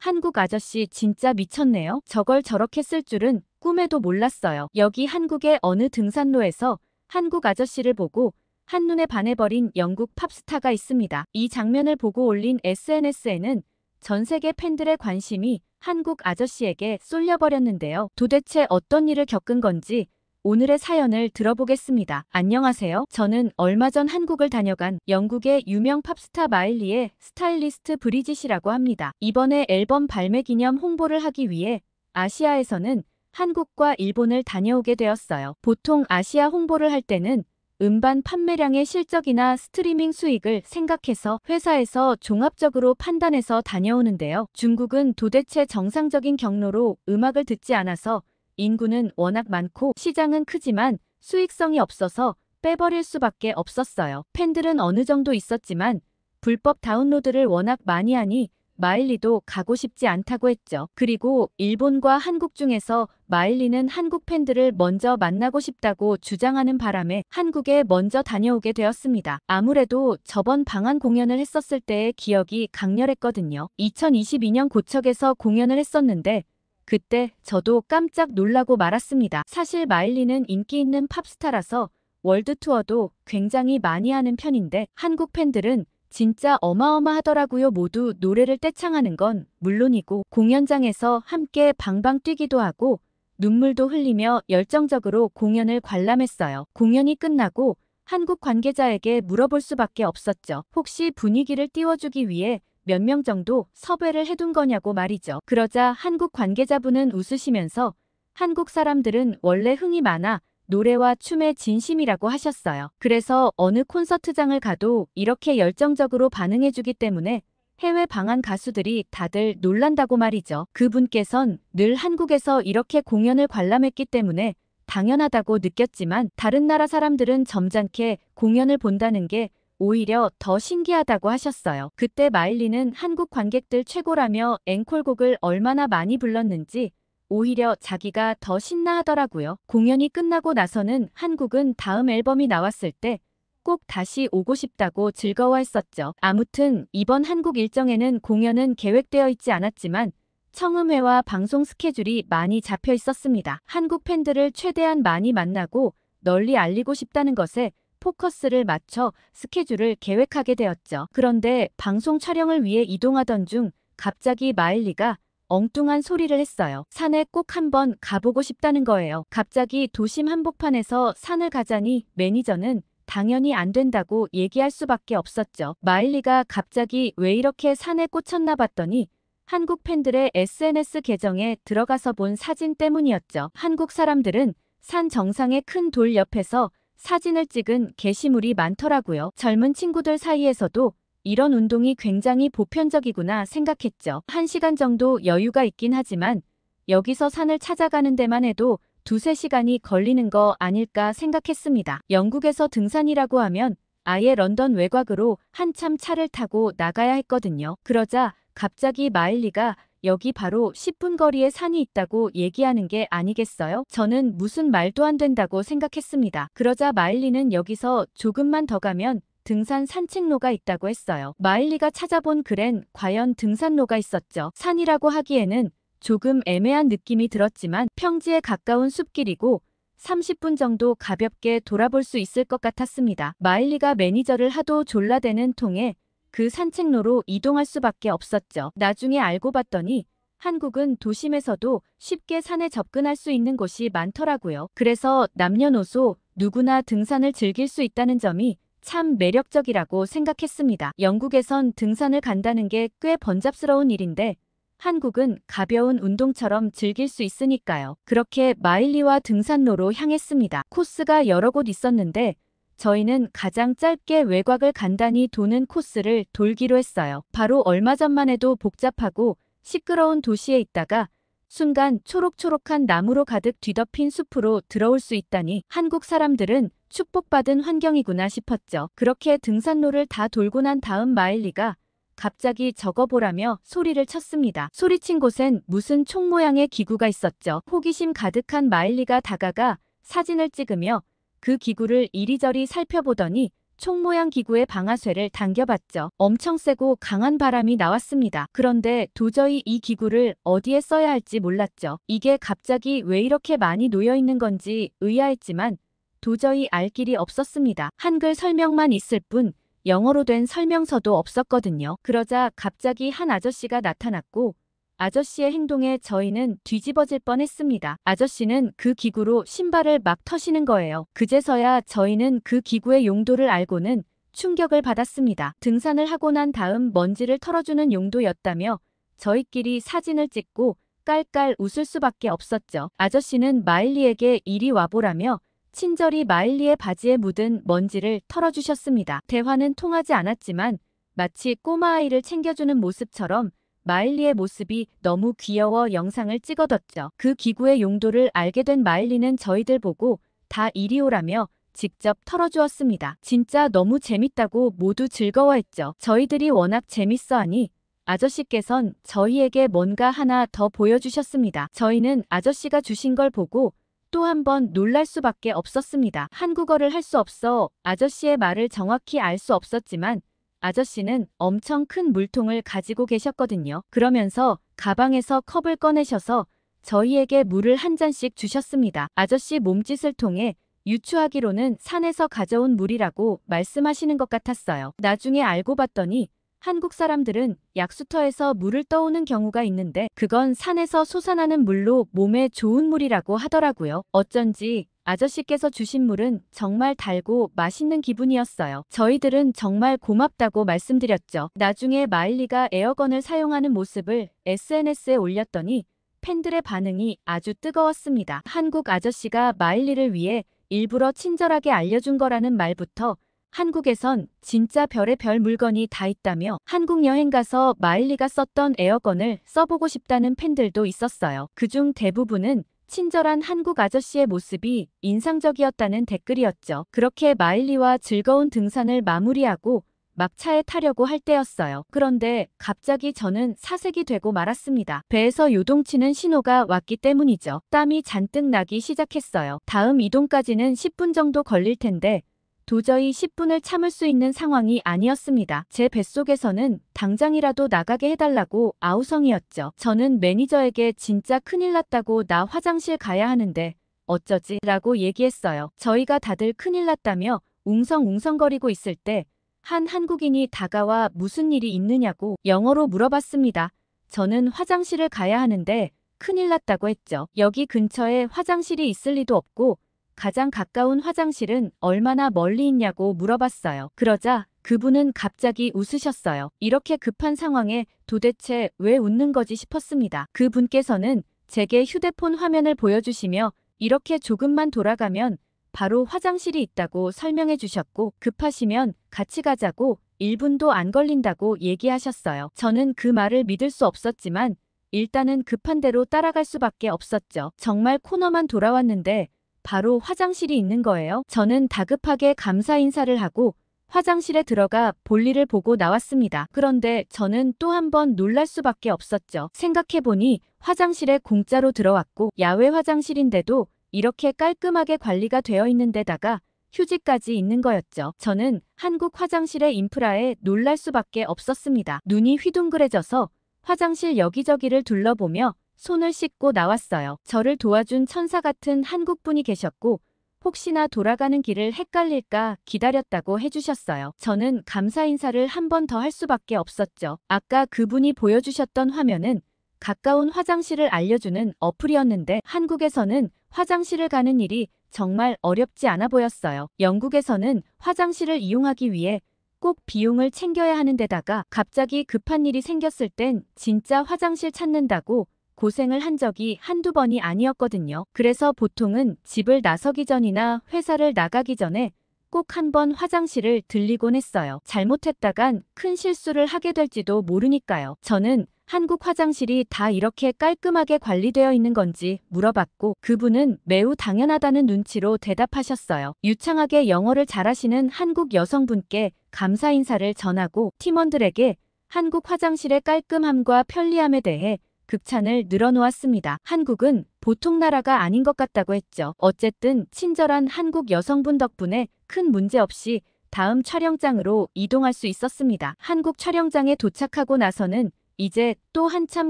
한국 아저씨 진짜 미쳤네요. 저걸 저렇게 쓸 줄은 꿈에도 몰랐어요. 여기 한국의 어느 등산로에서 한국 아저씨를 보고 한눈에 반해버린 영국 팝스타가 있습니다. 이 장면을 보고 올린 SNS에는 전 세계 팬들의 관심이 한국 아저씨에게 쏠려버렸는데요. 도대체 어떤 일을 겪은 건지 오늘의 사연을 들어보겠습니다. 안녕하세요. 저는 얼마 전 한국을 다녀간 영국의 유명 팝스타 마일리의 스타일리스트 브리짓이라고 합니다. 이번에 앨범 발매 기념 홍보를 하기 위해 아시아에서는 한국과 일본을 다녀오게 되었어요. 보통 아시아 홍보를 할 때는 음반 판매량의 실적이나 스트리밍 수익을 생각해서 회사에서 종합적으로 판단해서 다녀오는데요. 중국은 도대체 정상적인 경로로 음악을 듣지 않아서 인구는 워낙 많고 시장은 크지만 수익성이 없어서 빼버릴 수밖에 없었어요. 팬들은 어느 정도 있었지만 불법 다운로드를 워낙 많이 하니 마일리도 가고 싶지 않다고 했죠. 그리고 일본과 한국 중에서 마일리는 한국 팬들을 먼저 만나고 싶다고 주장하는 바람에 한국에 먼저 다녀오게 되었습니다. 아무래도 저번 방한 공연을 했었을 때의 기억이 강렬했거든요. 2022년 고척에서 공연을 했었는데 그때 저도 깜짝 놀라고 말았습니다. 사실 마일리는 인기 있는 팝스타라서 월드 투어도 굉장히 많이 하는 편인데 한국 팬들은 진짜 어마어마하더라고요. 모두 노래를 떼창하는 건 물론이고 공연장에서 함께 방방 뛰기도 하고 눈물도 흘리며 열정적으로 공연을 관람했어요. 공연이 끝나고 한국 관계자에게 물어볼 수밖에 없었죠. 혹시 분위기를 띄워주기 위해 몇 명 정도 섭외를 해둔 거냐고 말이죠. 그러자 한국 관계자분은 웃으시면서 한국 사람들은 원래 흥이 많아 노래와 춤에 진심이라고 하셨어요. 그래서 어느 콘서트장을 가도 이렇게 열정적으로 반응해주기 때문에 해외 방한 가수들이 다들 놀란다고 말이죠. 그분께선 늘 한국에서 이렇게 공연을 관람했기 때문에 당연하다고 느꼈지만 다른 나라 사람들은 점잖게 공연을 본다는 게 오히려 더 신기하다고 하셨어요. 그때 마일리는 한국 관객들 최고라며 앵콜곡을 얼마나 많이 불렀는지 오히려 자기가 더 신나하더라고요. 공연이 끝나고 나서는 한국은 다음 앨범이 나왔을 때 꼭 다시 오고 싶다고 즐거워했었죠. 아무튼 이번 한국 일정에는 공연은 계획되어 있지 않았지만 청음회와 방송 스케줄이 많이 잡혀 있었습니다. 한국 팬들을 최대한 많이 만나고 널리 알리고 싶다는 것에 포커스를 맞춰 스케줄을 계획하게 되었죠. 그런데 방송 촬영을 위해 이동하던 중 갑자기 마일리가 엉뚱한 소리를 했어요. 산에 꼭 한번 가보고 싶다는 거예요. 갑자기 도심 한복판에서 산을 가자니 매니저는 당연히 안 된다고 얘기할 수밖에 없었죠. 마일리가 갑자기 왜 이렇게 산에 꽂혔나 봤더니 한국 팬들의 SNS 계정에 들어가서 본 사진 때문이었죠. 한국 사람들은 산 정상의 큰 돌 옆에서 사진을 찍은 게시물이 많더라고요. 젊은 친구들 사이에서도 이런 운동이 굉장히 보편적이구나 생각했죠. 1시간 정도 여유가 있긴 하지만 여기서 산을 찾아가는 데만 해도 2~3시간이 걸리는 거 아닐까 생각했습니다. 영국에서 등산이라고 하면 아예 런던 외곽으로 한참 차를 타고 나가야 했거든요. 그러자 갑자기 마일리가 여기 바로 10분 거리에 산이 있다고 얘기하는 게 아니겠어요? 저는 무슨 말도 안 된다고 생각했습니다. 그러자 마일리는 여기서 조금만 더 가면 등산 산책로가 있다고 했어요. 마일리가 찾아본 글엔 과연 등산로가 있었죠. 산이라고 하기에는 조금 애매한 느낌이 들었지만 평지에 가까운 숲길이고 30분 정도 가볍게 돌아볼 수 있을 것 같았습니다. 마일리가 매니저를 하도 졸라대는 통에 그 산책로로 이동할 수밖에 없었죠. 나중에 알고 봤더니 한국은 도심에서도 쉽게 산에 접근할 수 있는 곳이 많더라고요. 그래서 남녀노소 누구나 등산을 즐길 수 있다는 점이 참 매력적이라고 생각했습니다. 영국에선 등산을 간다는 게 꽤 번잡스러운 일인데 한국은 가벼운 운동처럼 즐길 수 있으니까요. 그렇게 마일리와 등산로로 향했습니다. 코스가 여러 곳 있었는데 저희는 가장 짧게 외곽을 간단히 도는 코스를 돌기로 했어요. 바로 얼마 전만 해도 복잡하고 시끄러운 도시에 있다가 순간 초록초록한 나무로 가득 뒤덮인 숲으로 들어올 수 있다니 한국 사람들은 축복받은 환경이구나 싶었죠. 그렇게 등산로를 다 돌고 난 다음 마일리가 갑자기 적어보라며 소리를 쳤습니다. 소리친 곳엔 무슨 총 모양의 기구가 있었죠. 호기심 가득한 마일리가 다가가 사진을 찍으며 그 기구를 이리저리 살펴보더니 총 모양 기구에 방아쇠를 당겨봤죠. 엄청 세고 강한 바람이 나왔습니다. 그런데 도저히 이 기구를 어디에 써야 할지 몰랐죠. 이게 갑자기 왜 이렇게 많이 놓여 있는 건지 의아했지만 도저히 알 길이 없었습니다. 한글 설명만 있을 뿐 영어로 된 설명서도 없었거든요. 그러자 갑자기 한 아저씨가 나타났고 아저씨의 행동에 저희는 뒤집어질 뻔했습니다. 아저씨는 그 기구로 신발을 막 터시는 거예요. 그제서야 저희는 그 기구의 용도를 알고는 충격을 받았습니다. 등산을 하고 난 다음 먼지를 털어주는 용도였다며 저희끼리 사진을 찍고 깔깔 웃을 수밖에 없었죠. 아저씨는 마일리에게 이리 와보라며 친절히 마일리의 바지에 묻은 먼지를 털어주셨습니다. 대화는 통하지 않았지만 마치 꼬마아이를 챙겨주는 모습처럼 마일리의 모습이 너무 귀여워 영상을 찍어뒀죠. 그 기구의 용도를 알게 된 마일리는 저희들 보고 다 이리 오라며 직접 털어주었습니다. 진짜 너무 재밌다고 모두 즐거워했죠. 저희들이 워낙 재밌어 하니 아저씨께선 저희에게 뭔가 하나 더 보여주셨습니다. 저희는 아저씨가 주신 걸 보고 또 한 번 놀랄 수밖에 없었습니다. 한국어를 할 수 없어 아저씨의 말을 정확히 알 수 없었지만 아저씨는 엄청 큰 물통을 가지고 계셨거든요. 그러면서 가방에서 컵을 꺼내셔서 저희에게 물을 한 잔씩 주셨습니다. 아저씨 몸짓을 통해 유추하기로는 산에서 가져온 물이라고 말씀하시는 것 같았어요. 나중에 알고 봤더니 한국 사람들은 약수터에서 물을 떠오는 경우가 있는데 그건 산에서 솟아나는 물로 몸에 좋은 물이라고 하더라고요. 어쩐지 아저씨께서 주신 물은 정말 달고 맛있는 기분이었어요. 저희들은 정말 고맙다고 말씀드렸죠. 나중에 마일리가 에어건을 사용하는 모습을 SNS에 올렸더니 팬들의 반응이 아주 뜨거웠습니다. 한국 아저씨가 마일리를 위해 일부러 친절하게 알려준 거라는 말부터 한국에선 진짜 별의 별 물건이 다 있다며 한국 여행 가서 마일리가 썼던 에어건을 써보고 싶다는 팬들도 있었어요. 그중 대부분은 친절한 한국 아저씨의 모습이 인상적이었다는 댓글이었죠. 그렇게 마일리와 즐거운 등산을 마무리하고 막차에 타려고 할 때였어요. 그런데 갑자기 저는 사색이 되고 말았습니다. 배에서 요동치는 신호가 왔기 때문이죠. 땀이 잔뜩 나기 시작했어요. 다음 이동까지는 10분 정도 걸릴 텐데 도저히 10분을 참을 수 있는 상황이 아니었습니다. 제 뱃속에서는 당장이라도 나가게 해달라고 아우성이었죠. 저는 매니저에게 진짜 큰일 났다고 나 화장실 가야 하는데 어쩌지? 라고 얘기했어요. 저희가 다들 큰일 났다며 웅성웅성거리고 있을 때 한 한국인이 다가와 무슨 일이 있느냐고 영어로 물어봤습니다. 저는 화장실을 가야 하는데 큰일 났다고 했죠. 여기 근처에 화장실이 있을 리도 없고 가장 가까운 화장실은 얼마나 멀리 있냐고 물어봤어요. 그러자 그분은 갑자기 웃으셨어요. 이렇게 급한 상황에 도대체 왜 웃는 거지 싶었습니다. 그분께서는 제게 휴대폰 화면을 보여주시며 이렇게 조금만 돌아가면 바로 화장실이 있다고 설명해 주셨고 급하시면 같이 가자고 1분도 안 걸린다고 얘기하셨어요. 저는 그 말을 믿을 수 없었지만 일단은 급한 대로 따라갈 수밖에 없었죠. 정말 코너만 돌아왔는데 바로 화장실이 있는 거예요. 저는 다급하게 감사 인사를 하고 화장실에 들어가 볼일을 보고 나왔습니다. 그런데 저는 또 한 번 놀랄 수밖에 없었죠. 생각해보니 화장실에 공짜로 들어왔고 야외 화장실인데도 이렇게 깔끔하게 관리가 되어 있는 데다가 휴지까지 있는 거였죠. 저는 한국 화장실의 인프라에 놀랄 수밖에 없었습니다. 눈이 휘둥그레져서 화장실 여기저기를 둘러보며 손을 씻고 나왔어요. 저를 도와준 천사 같은 한국분이 계셨고 혹시나 돌아가는 길을 헷갈릴까 기다렸다고 해주셨어요. 저는 감사 인사를 한 번 더 할 수밖에 없었죠. 아까 그분이 보여주셨던 화면은 가까운 화장실을 알려주는 어플이었는데 한국에서는 화장실을 가는 일이 정말 어렵지 않아 보였어요. 영국에서는 화장실을 이용하기 위해 꼭 비용을 챙겨야 하는 데다가 갑자기 급한 일이 생겼을 땐 진짜 화장실 찾는다고 고생을 한 적이 한두 번이 아니었거든요. 그래서 보통은 집을 나서기 전이나 회사를 나가기 전에 꼭 한 번 화장실을 들리곤 했어요. 잘못했다간 큰 실수를 하게 될지도 모르니까요. 저는 한국 화장실이 다 이렇게 깔끔하게 관리되어 있는 건지 물어봤고 그분은 매우 당연하다는 눈치로 대답하셨어요. 유창하게 영어를 잘하시는 한국 여성분께 감사 인사를 전하고 팀원들에게 한국 화장실의 깔끔함과 편리함에 대해 극찬을 늘어놓았습니다. 한국은 보통 나라가 아닌 것 같다고 했죠. 어쨌든 친절한 한국 여성분 덕분에 큰 문제 없이 다음 촬영장으로 이동할 수 있었습니다. 한국 촬영장에 도착하고 나서는 이제 또 한참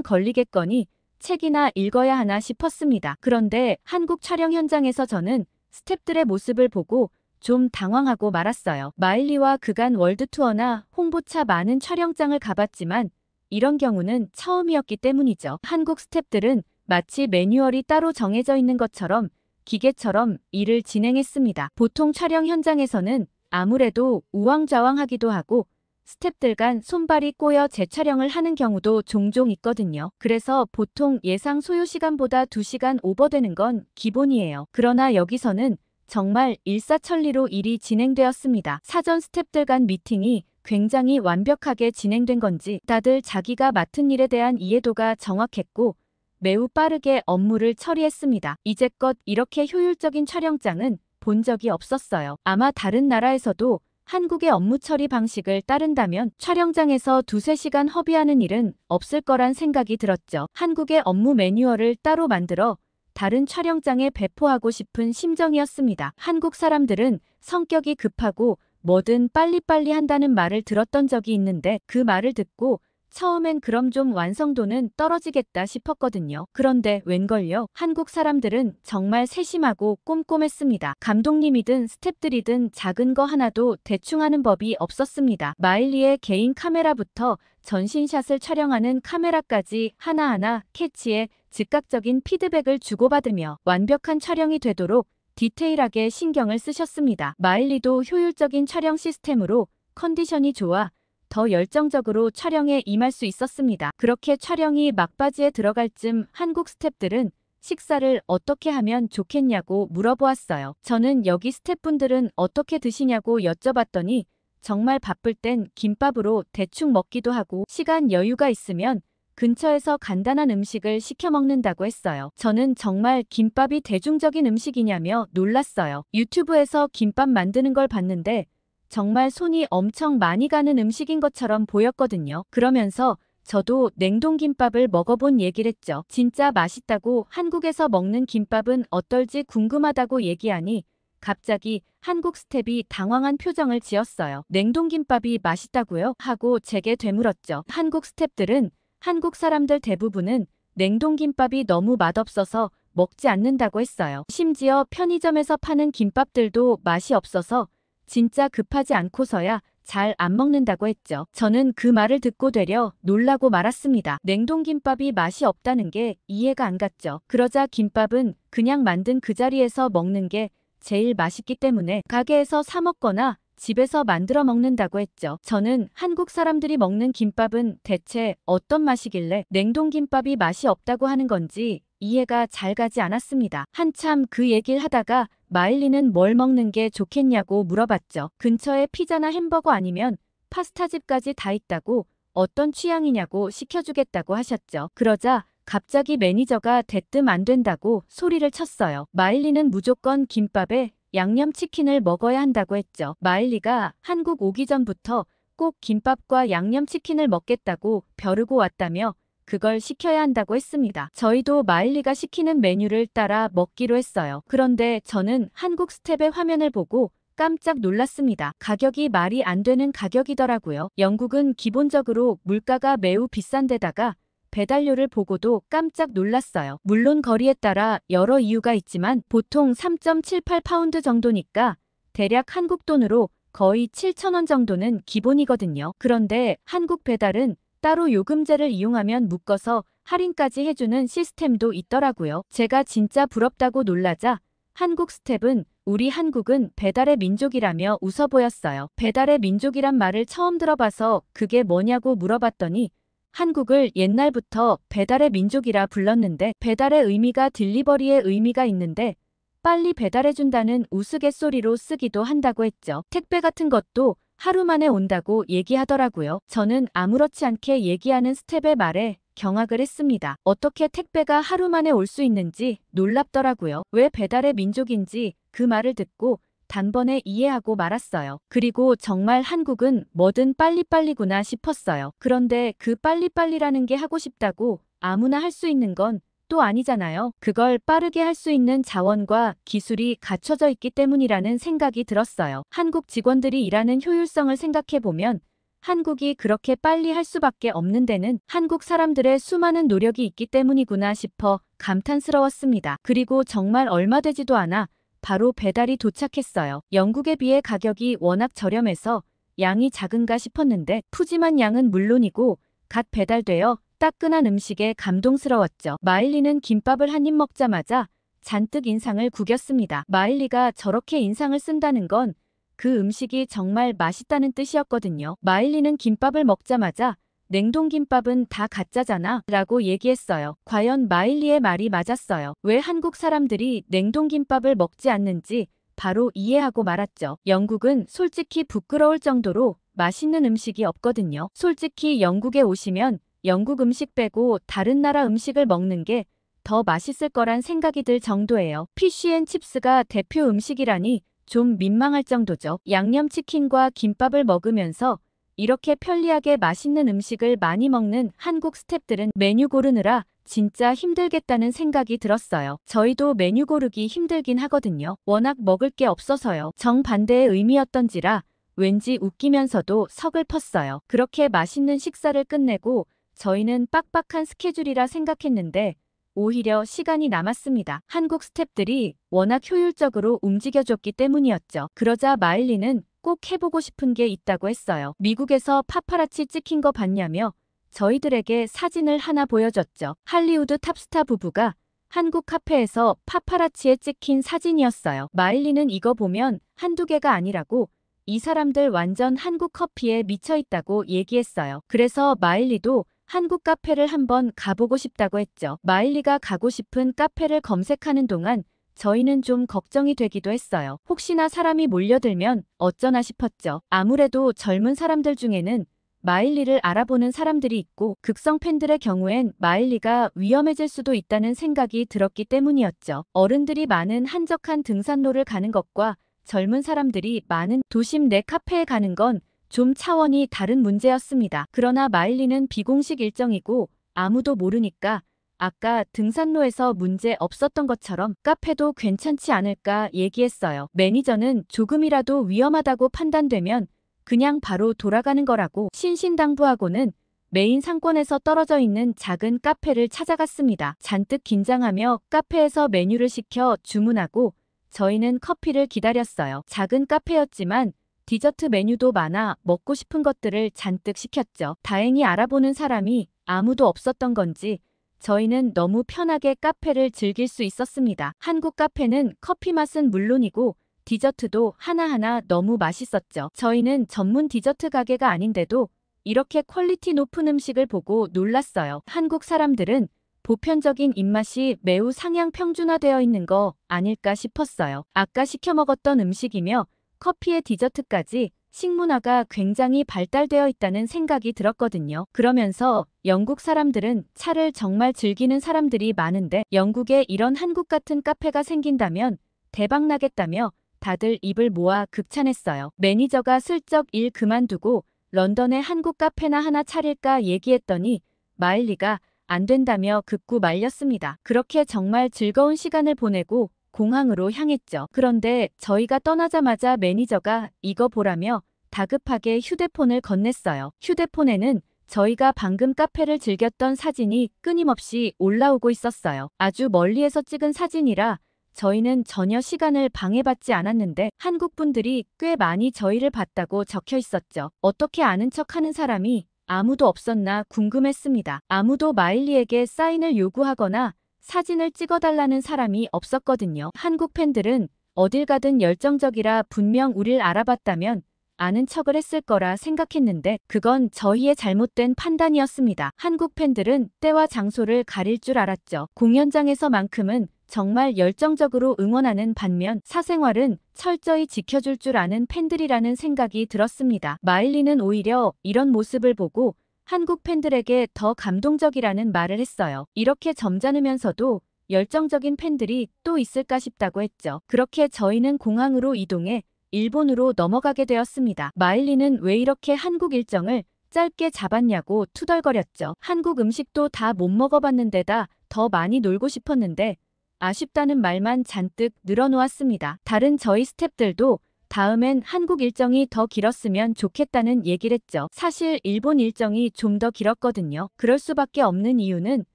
걸리겠거니 책이나 읽어야 하나 싶었습니다. 그런데 한국 촬영 현장에서 저는 스태프들의 모습을 보고 좀 당황하고 말았어요. 마일리와 그간 월드투어나 홍보차 많은 촬영장을 가봤지만 이런 경우는 처음이었기 때문이죠. 한국 스태프들은 마치 매뉴얼이 따로 정해져 있는 것처럼 기계처럼 일을 진행했습니다. 보통 촬영 현장에서는 아무래도 우왕좌왕하기도 하고 스태프들 간 손발이 꼬여 재촬영을 하는 경우도 종종 있거든요. 그래서 보통 예상 소요 시간보다 2시간 오버되는 건 기본이에요. 그러나 여기서는 정말 일사천리로 일이 진행되었습니다. 사전 스태프들 간 미팅이 굉장히 완벽하게 진행된 건지 다들 자기가 맡은 일에 대한 이해도가 정확했고 매우 빠르게 업무를 처리했습니다. 이제껏 이렇게 효율적인 촬영장은 본 적이 없었어요. 아마 다른 나라에서도 한국의 업무 처리 방식을 따른다면 촬영장에서 2~3시간 허비하는 일은 없을 거란 생각이 들었죠. 한국의 업무 매뉴얼을 따로 만들어 다른 촬영장에 배포하고 싶은 심정이었습니다. 한국 사람들은 성격이 급하고 뭐든 빨리빨리 한다는 말을 들었던 적이 있는데 그 말을 듣고 처음엔 그럼 좀 완성도는 떨어지겠다 싶었거든요. 그런데 웬걸요? 한국 사람들은 정말 세심하고 꼼꼼했습니다. 감독님이든 스태프들이든 작은 거 하나도 대충 하는 법이 없었습니다. 마일리의 개인 카메라부터 전신샷을 촬영하는 카메라까지 하나하나 캐치해 즉각적인 피드백을 주고받으며 완벽한 촬영이 되도록 디테일하게 신경을 쓰셨습니다. 마일리도 효율적인 촬영 시스템으로 컨디션이 좋아 더 열정적으로 촬영에 임할 수 있었습니다. 그렇게 촬영이 막바지에 들어갈 쯤 한국 스태프들은 식사를 어떻게 하면 좋겠냐고 물어보았어요. 저는 여기 스태프분들은 어떻게 드시냐고 여쭤봤더니 정말 바쁠 땐 김밥으로 대충 먹기도 하고 시간 여유가 있으면 근처에서 간단한 음식을 시켜 먹는다고 했어요. 저는 정말 김밥이 대중적인 음식이냐며 놀랐어요. 유튜브에서 김밥 만드는 걸 봤는데 정말 손이 엄청 많이 가는 음식인 것처럼 보였거든요. 그러면서 저도 냉동김밥을 먹어본 얘기를 했죠. 진짜 맛있다고 한국에서 먹는 김밥은 어떨지 궁금하다고 얘기하니 갑자기 한국 스텝이 당황한 표정을 지었어요. 냉동김밥이 맛있다고요? 하고 제게 되물었죠. 한국 스텝들은 한국 사람들 대부분은 냉동김밥이 너무 맛없어서 먹지 않는다고 했어요. 심지어 편의점에서 파는 김밥들도 맛이 없어서 진짜 급하지 않고서야 잘 안 먹는다고 했죠. 저는 그 말을 듣고 되려 놀라고 말았습니다. 냉동김밥이 맛이 없다는 게 이해가 안 갔죠. 그러자 김밥은 그냥 만든 그 자리에서 먹는 게 제일 맛있기 때문에 가게에서 사 먹거나 집에서 만들어 먹는다고 했죠. 저는 한국 사람들이 먹는 김밥은 대체 어떤 맛이길래 냉동김밥이 맛이 없다고 하는 건지 이해가 잘 가지 않았습니다. 한참 그 얘기를 하다가 마일리는 뭘 먹는 게 좋겠냐고 물어봤죠. 근처에 피자나 햄버거 아니면 파스타집까지 다 있다고 어떤 취향이냐고 시켜주겠다고 하셨죠. 그러자 갑자기 매니저가 대뜸 안 된다고 소리를 쳤어요. 마일리는 무조건 김밥에 양념치킨을 먹어야 한다고 했죠. 마일리가 한국 오기 전부터 꼭 김밥과 양념치킨을 먹겠다고 벼르고 왔다며 그걸 시켜야 한다고 했습니다. 저희도 마일리가 시키는 메뉴를 따라 먹기로 했어요. 그런데 저는 한국 스텝의 화면을 보고 깜짝 놀랐습니다. 가격이 말이 안 되는 가격이더라고요. 영국은 기본적으로 물가가 매우 비싼 데다가 배달료를 보고도 깜짝 놀랐어요. 물론 거리에 따라 여러 이유가 있지만 보통 3.78파운드 정도니까 대략 한국 돈으로 거의 7,000원 정도는 기본이거든요. 그런데 한국 배달은 따로 요금제를 이용하면 묶어서 할인까지 해주는 시스템도 있더라고요. 제가 진짜 부럽다고 놀라자 한국 스텝은 우리 한국은 배달의 민족이라며 웃어 보였어요. 배달의 민족이란 말을 처음 들어봐서 그게 뭐냐고 물어봤더니 한국을 옛날부터 배달의 민족이라 불렀는데 배달의 의미가 딜리버리의 의미가 있는데 빨리 배달해준다는 우스갯소리로 쓰기도 한다고 했죠. 택배 같은 것도 하루 만에 온다고 얘기하더라고요. 저는 아무렇지 않게 얘기하는 스텝의 말에 경악을 했습니다. 어떻게 택배가 하루 만에 올 수 있는지 놀랍더라고요. 왜 배달의 민족인지 그 말을 듣고 단번에 이해하고 말았어요. 그리고 정말 한국은 뭐든 빨리빨리구나 싶었어요. 그런데 그 빨리빨리라는 게 하고 싶다고 아무나 할 수 있는 건 또 아니잖아요. 그걸 빠르게 할 수 있는 자원과 기술이 갖춰져 있기 때문이라는 생각이 들었어요. 한국 직원들이 일하는 효율성을 생각해보면 한국이 그렇게 빨리 할 수밖에 없는 데는 한국 사람들의 수많은 노력이 있기 때문이구나 싶어 감탄스러웠습니다. 그리고 정말 얼마 되지도 않아 바로 배달이 도착했어요. 영국에 비해 가격이 워낙 저렴해서 양이 작은가 싶었는데 푸짐한 양은 물론이고 갓 배달되어 따끈한 음식에 감동스러웠죠. 마일리는 김밥을 한 입 먹자마자 잔뜩 인상을 구겼습니다. 마일리가 저렇게 인상을 쓴다는 건 그 음식이 정말 맛있다는 뜻이었거든요. 마일리는 김밥을 먹자마자 냉동김밥은 다 가짜잖아 라고 얘기했어요. 과연 마일리의 말이 맞았어요. 왜 한국 사람들이 냉동김밥을 먹지 않는지 바로 이해하고 말았죠. 영국은 솔직히 부끄러울 정도로 맛있는 음식이 없거든요. 솔직히 영국에 오시면 영국 음식 빼고 다른 나라 음식을 먹는 게 더 맛있을 거란 생각이 들 정도예요. 피쉬앤칩스가 대표 음식이라니 좀 민망할 정도죠. 양념치킨과 김밥을 먹으면서 이렇게 편리하게 맛있는 음식을 많이 먹는 한국 스태프들은 메뉴 고르느라 진짜 힘들겠다는 생각이 들었어요. 저희도 메뉴 고르기 힘들긴 하거든요. 워낙 먹을 게 없어서요. 정반대의 의미였던지라 왠지 웃기면서도 서글펐어요. 그렇게 맛있는 식사를 끝내고 저희는 빡빡한 스케줄이라 생각했는데 오히려 시간이 남았습니다. 한국 스태프들이 워낙 효율적으로 움직여줬기 때문이었죠. 그러자 마일리는 꼭 해보고 싶은 게 있다고 했어요. 미국에서 파파라치 찍힌 거 봤냐며 저희들에게 사진을 하나 보여줬죠. 할리우드 탑스타 부부가 한국 카페에서 파파라치에 찍힌 사진이었어요. 마일리는 이거 보면 한두 개가 아니라고 이 사람들 완전 한국 커피에 미쳐있다고 얘기했어요. 그래서 마일리도 한국 카페를 한번 가보고 싶다고 했죠. 마일리가 가고 싶은 카페를 검색하는 동안 저희는 좀 걱정이 되기도 했어요. 혹시나 사람이 몰려들면 어쩌나 싶었죠. 아무래도 젊은 사람들 중에는 마일리를 알아보는 사람들이 있고 극성 팬들의 경우엔 마일리가 위험해질 수도 있다는 생각이 들었기 때문이었죠. 어른들이 많은 한적한 등산로를 가는 것과 젊은 사람들이 많은 도심 내 카페에 가는 건 좀 차원이 다른 문제였습니다. 그러나 마일리는 비공식 일정이고 아무도 모르니까 아까 등산로에서 문제 없었던 것처럼 카페도 괜찮지 않을까 얘기했어요. 매니저는 조금이라도 위험하다고 판단되면 그냥 바로 돌아가는 거라고 신신당부하고는 메인 상권에서 떨어져 있는 작은 카페를 찾아갔습니다. 잔뜩 긴장하며 카페에서 메뉴를 시켜 주문하고 저희는 커피를 기다렸어요. 작은 카페였지만 디저트 메뉴도 많아 먹고 싶은 것들을 잔뜩 시켰죠. 다행히 알아보는 사람이 아무도 없었던 건지 저희는 너무 편하게 카페를 즐길 수 있었습니다. 한국 카페는 커피 맛은 물론이고 디저트도 하나하나 너무 맛있었죠. 저희는 전문 디저트 가게가 아닌데도 이렇게 퀄리티 높은 음식을 보고 놀랐어요. 한국 사람들은 보편적인 입맛이 매우 상향 평준화되어 있는 거 아닐까 싶었어요. 아까 시켜 먹었던 음식이며 커피에 디저트까지 식문화가 굉장히 발달되어 있다는 생각이 들었거든요. 그러면서 영국 사람들은 차를 정말 즐기는 사람들이 많은데 영국에 이런 한국 같은 카페가 생긴다면 대박나겠다며 다들 입을 모아 극찬했어요. 매니저가 슬쩍 일 그만두고 런던에 한국 카페나 하나 차릴까 얘기했더니 마일리가 안 된다며 극구 말렸습니다. 그렇게 정말 즐거운 시간을 보내고 공항으로 향했죠. 그런데 저희가 떠나자마자 매니저가 이거 보라며 다급하게 휴대폰을 건넸어요. 휴대폰에는 저희가 방금 카페를 즐겼던 사진이 끊임없이 올라오고 있었어요. 아주 멀리에서 찍은 사진이라 저희는 전혀 시간을 방해받지 않았는데 한국 분들이 꽤 많이 저희를 봤다고 적혀 있었죠. 어떻게 아는 척하는 사람이 아무도 없었나 궁금했습니다. 아무도 마일리에게 사인을 요구하거나 사진을 찍어달라는 사람이 없었거든요. 한국 팬들은 어딜 가든 열정적이라 분명 우릴 알아봤다면 아는 척을 했을 거라 생각했는데 그건 저희의 잘못된 판단이었습니다. 한국 팬들은 때와 장소를 가릴 줄 알았죠. 공연장에서만큼은 정말 열정적으로 응원하는 반면 사생활은 철저히 지켜줄 줄 아는 팬들이라는 생각이 들었습니다. 마일리는 오히려 이런 모습을 보고 한국 팬들에게 더 감동적이라는 말을 했어요. 이렇게 점잖으면서도 열정적인 팬들이 또 있을까 싶다고 했죠. 그렇게 저희는 공항으로 이동해 일본으로 넘어가게 되었습니다. 마일리는 왜 이렇게 한국 일정을 짧게 잡았냐고 투덜거렸죠. 한국 음식도 다 못 먹어봤는데다 더 많이 놀고 싶었는데 아쉽다는 말만 잔뜩 늘어놓았습니다. 다른 저희 스태프들도 다음엔 한국 일정이 더 길었으면 좋겠다는 얘기를 했죠. 사실 일본 일정이 좀 더 길었거든요. 그럴 수밖에 없는 이유는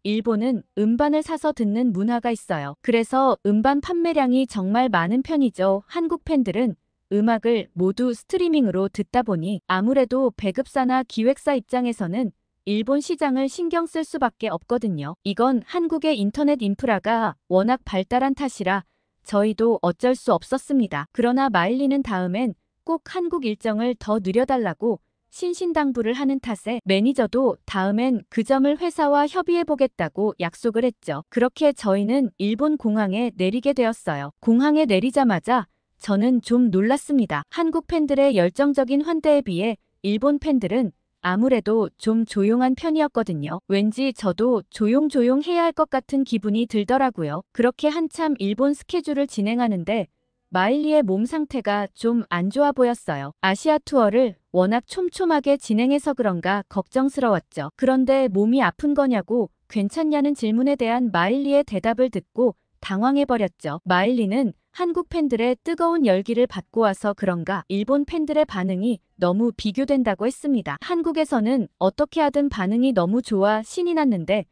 일본은 음반을 사서 듣는 문화가 있어요. 그래서 음반 판매량이 정말 많은 편이죠. 한국 팬들은 음악을 모두 스트리밍으로 듣다 보니 아무래도 배급사나 기획사 입장에서는 일본 시장을 신경 쓸 수밖에 없거든요. 이건 한국의 인터넷 인프라가 워낙 발달한 탓이라 저희도 어쩔 수 없었습니다. 그러나 마일리는 다음엔 꼭 한국 일정을 더 늘려달라고 신신당부를 하는 탓에 매니저도 다음엔 그 점을 회사와 협의해보겠다고 약속을 했죠. 그렇게 저희는 일본 공항에 내리게 되었어요. 공항에 내리자마자 저는 좀 놀랐습니다. 한국 팬들의 열정적인 환대에 비해 일본 팬들은 아무래도 좀 조용한 편이었거든요. 왠지 저도 조용조용 해야 할 것 같은 기분이 들더라고요. 그렇게 한참 일본 스케줄을 진행하는데 마일리의 몸 상태가 좀 안 좋아 보였어요. 아시아 투어를 워낙 촘촘하게 진행해서 그런가 걱정스러웠죠. 그런데 몸이 아픈 거냐고 괜찮냐는 질문에 대한 마일리의 대답을 듣고 당황해버렸죠. 마일리는 한국 팬들의 뜨거운 열기를 받고 와서 그런가 일본 팬들의 반응이 너무 비교된다고 했습니다. 한국에서는 어떻게 하든 반응이 너무 좋아 신이 났는데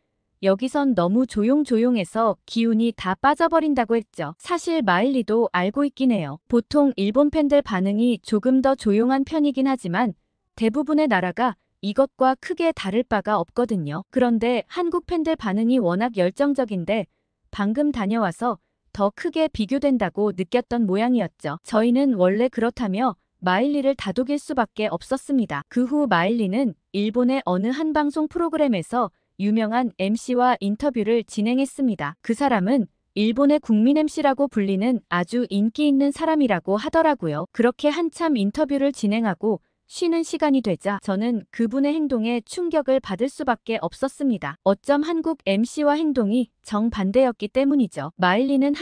여기선 너무 조용조용해서 기운이 다 빠져버린다고 했죠. 사실 마일리도 알고 있긴 해요. 보통 일본 팬들 반응이 조금 더 조용한 편이긴 하지만 대부분의 나라가 이것과 크게 다를 바가 없거든요. 그런데 한국 팬들 반응이 워낙 열정적인데 방금 다녀와서 더 크게 비교된다고 느꼈던 모양이었죠. 저희는 원래 그렇다며 마일리를 다독일 수밖에 없었습니다. 그 후 마일리는 일본의 어느 한 방송 프로그램에서 유명한 MC와 인터뷰를 진행했습니다. 그 사람은 일본의 국민 MC라고 불리는 아주 인기 있는 사람이라고 하더라고요. 그렇게 한참 인터뷰를 진행하고 쉬는 시간이 되자 저는 그분의 행동에 충격을 받을 수밖에 없었습니다. 어쩜 한국 MC와 행동이 정반대였기 때문이죠. 마일리는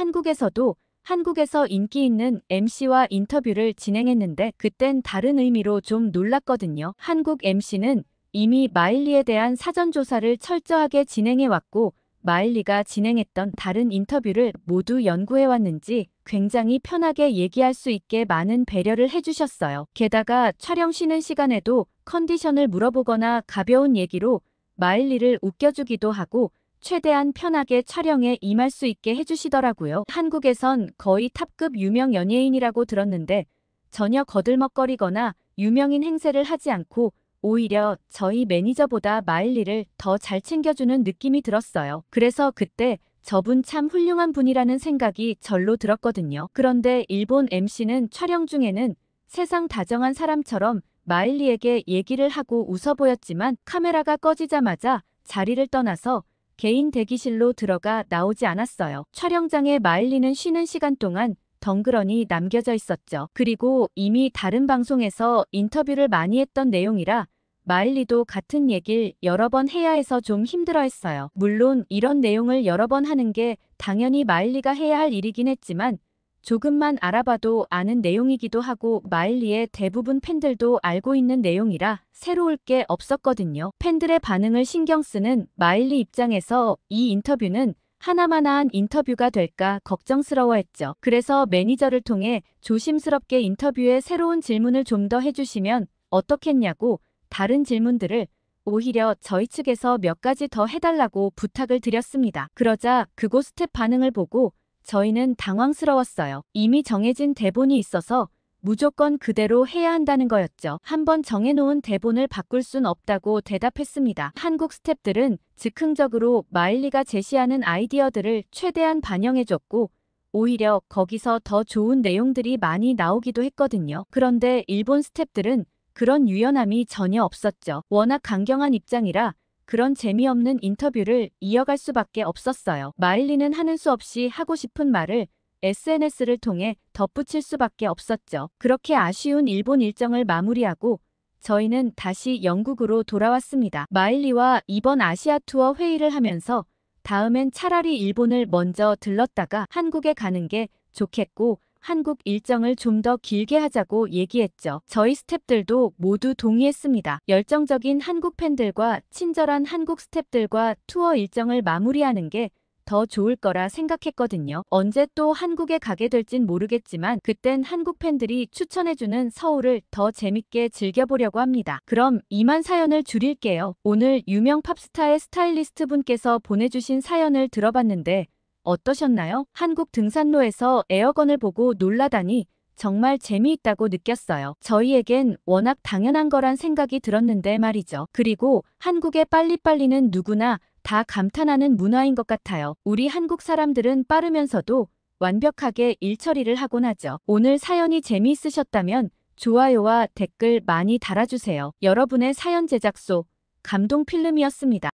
한국에서 인기 있는 MC와 인터뷰를 진행했는데 그땐 다른 의미로 좀 놀랐거든요. 한국 MC는 이미 마일리에 대한 사전조사를 철저하게 진행해왔고 마일리가 진행했던 다른 인터뷰를 모두 연구해왔는지 굉장히 편하게 얘기할 수 있게 많은 배려를 해주셨어요. 게다가 촬영 쉬는 시간에도 컨디션을 물어보거나 가벼운 얘기로 마일리를 웃겨주기도 하고 최대한 편하게 촬영에 임할 수 있게 해주시더라고요. 한국에선 거의 탑급 유명 연예인이라고 들었는데 전혀 거들먹거리거나 유명인 행세를 하지 않고 오히려 저희 매니저보다 마일리를 더 잘 챙겨주는 느낌이 들었어요. 그래서 그때 저분 참 훌륭한 분이라는 생각이 절로 들었거든요. 그런데 일본 MC는 촬영 중에는 세상 다정한 사람처럼 마일리에게 얘기를 하고 웃어 보였지만 카메라가 꺼지자마자 자리를 떠나서 개인 대기실로 들어가 나오지 않았어요. 촬영장에 마일리는 쉬는 시간 동안 덩그러니 남겨져 있었죠. 그리고 이미 다른 방송에서 인터뷰를 많이 했던 내용이라 마일리도 같은 얘기를 여러 번 해야 해서 좀 힘들어했어요. 물론 이런 내용을 여러 번 하는 게 당연히 마일리가 해야 할 일이긴 했지만 조금만 알아봐도 아는 내용이기도 하고 마일리의 대부분 팬들도 알고 있는 내용이라 새로울 게 없었거든요. 팬들의 반응을 신경 쓰는 마일리 입장에서 이 인터뷰는 하나마나한 인터뷰가 될까 걱정스러워했죠. 그래서 매니저를 통해 조심스럽게 인터뷰에 새로운 질문을 좀 더 해주시면 어떻겠냐고 다른 질문들을 오히려 저희 측에서 몇 가지 더 해달라고 부탁을 드렸습니다. 그러자 그곳 스텝 반응을 보고 저희는 당황스러웠어요. 이미 정해진 대본이 있어서 무조건 그대로 해야 한다는 거였죠. 한번 정해놓은 대본을 바꿀 순 없다고 대답했습니다. 한국 스태프들은 즉흥적으로 마일리가 제시하는 아이디어들을 최대한 반영해줬고 오히려 거기서 더 좋은 내용들이 많이 나오기도 했거든요. 그런데 일본 스태프들은 그런 유연함이 전혀 없었죠. 워낙 강경한 입장이라 그런 재미없는 인터뷰를 이어갈 수밖에 없었어요. 마일리는 하는 수 없이 하고 싶은 말을 SNS를 통해 덧붙일 수밖에 없었죠. 그렇게 아쉬운 일본 일정을 마무리하고 저희는 다시 영국으로 돌아왔습니다. 마일리와 이번 아시아 투어 회의를 하면서 다음엔 차라리 일본을 먼저 들렀다가 한국에 가는 게 좋겠고 한국 일정을 좀 더 길게 하자고 얘기했죠. 저희 스태프들도 모두 동의했습니다. 열정적인 한국 팬들과 친절한 한국 스태프들과 투어 일정을 마무리하는 게 더 좋을 거라 생각했거든요. 언제 또 한국에 가게 될진 모르겠지만 그땐 한국 팬들이 추천해주는 서울을 더 재밌게 즐겨보려고 합니다. 그럼 이만 사연을 줄일게요. 오늘 유명 팝스타의 스타일리스트 분께서 보내주신 사연을 들어봤는데 어떠셨나요? 한국 등산로에서 에어건을 보고 놀라다니 정말 재미있다고 느꼈어요. 저희에겐 워낙 당연한 거란 생각이 들었는데 말이죠. 그리고 한국의 빨리빨리는 누구나 다 감탄하는 문화인 것 같아요. 우리 한국 사람들은 빠르면서도 완벽하게 일 처리를 하곤 하죠. 오늘 사연이 재미있으셨다면 좋아요와 댓글 많이 달아주세요. 여러분의 사연 제작소 감동필름이었습니다.